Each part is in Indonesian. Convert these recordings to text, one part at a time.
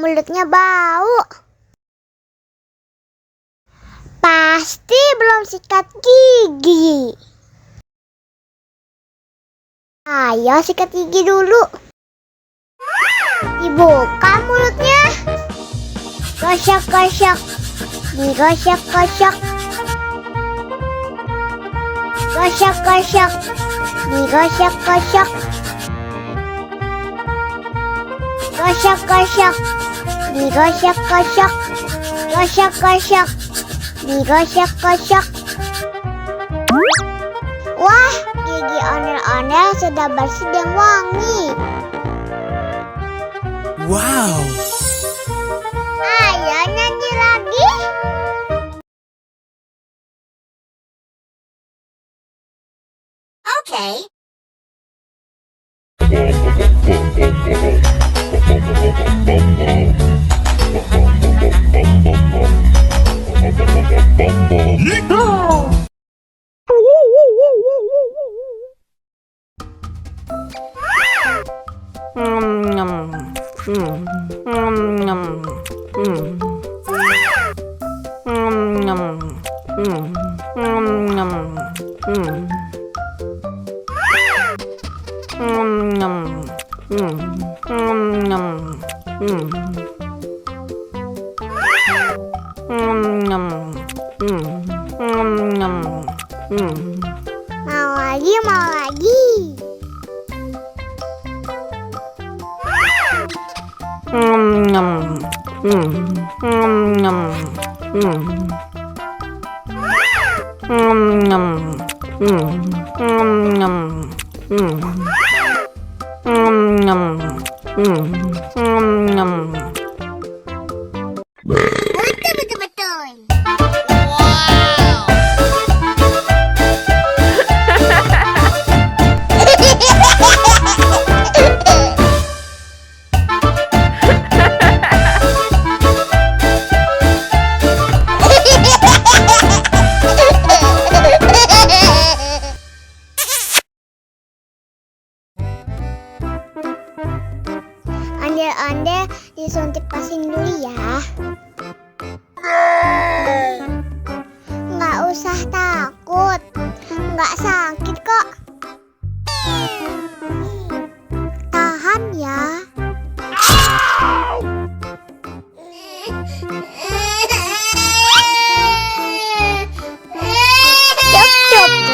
mulutnya bau. Pasti belum sikat gigi. Ayo sikat gigi dulu. Dibuka mulutnya. Gosok-gosok. Digosok-gosok. Gosok-gosok. Digosok-gosok. Gosok-gosok. Digosok-gosok. Gosok-gosok. Digosok-gosok. Wah, gigi ondel-ondel sudah bersih dan wangi. Wow. Ayo nyanyi lagi. Oke. Mau lagi, mau lagi. Betul-betul. Ondel-ondel disuntik vaksin dulu ya. Nggak usah takut, nggak sakit kok. Tahan ya.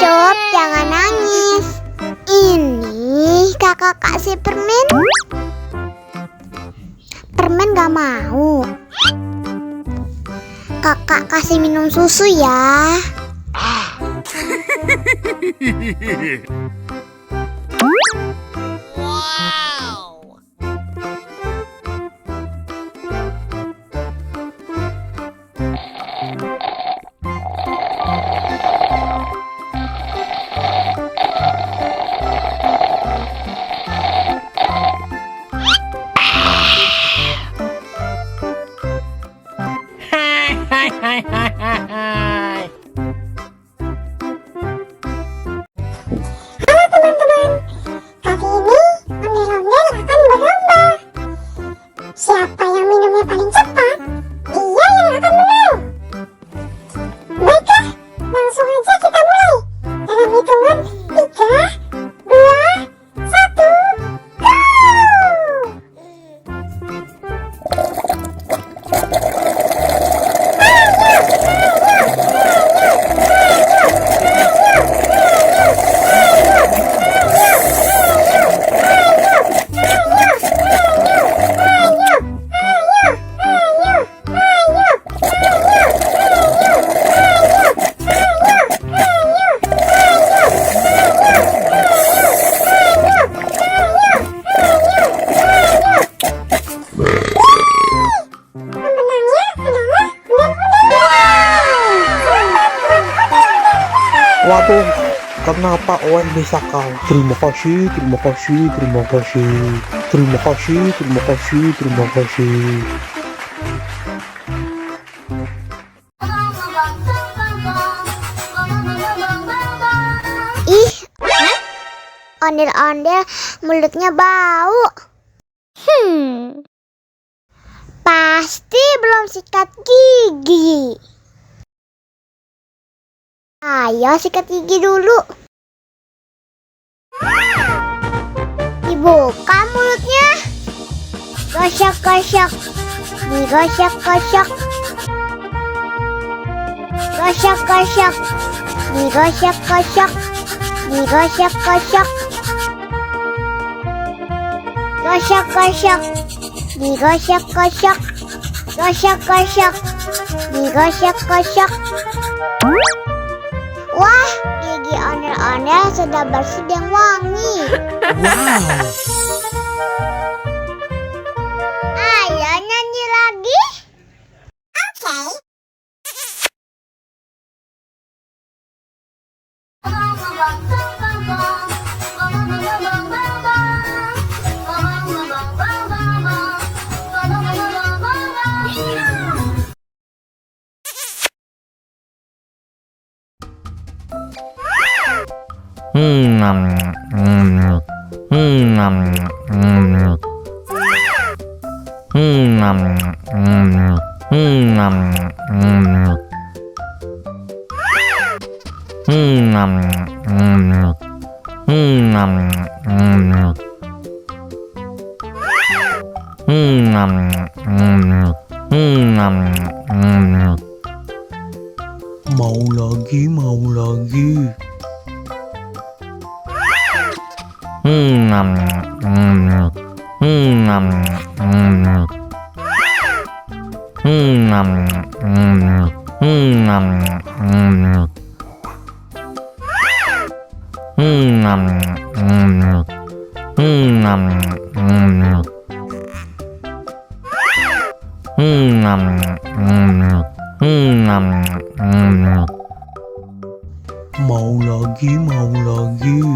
Cup, jangan nangis. Ini kakak kasih permen. Permen gak mau. Kakak kasih minum susu ya. Wow. Halo teman-teman, kali ini ondel-ondel akan berlomba. Siapa yang minumnya paling cepat, dia yang akan menang. Baiklah, langsung aja kita mulai. Dalam hitungan 3, 2, 1, go! Waduh, kenapa Owen bisa kalah? Terima kasih, terima kasih, terima kasih, terima kasih, terima kasih, terima kasih. Ih, ondel-ondel mulutnya bau. Pasti belum sikat gigi. Ayo sikat gigi dulu. Dibuka mulutnya. Gosok-gosok. Digosok-gosok. Gosok-gosok. Digosok-gosok. Digosok-gosok. Gosok-gosok. Digosok-gosok. Gosok-gosok. Digosok-gosok. Wah, gigi ondel-ondel sudah bersih dan wangi. Wow. Ayo nyanyi lagi. Mau lagi, mau lagi. Mau lagi, mau lagi.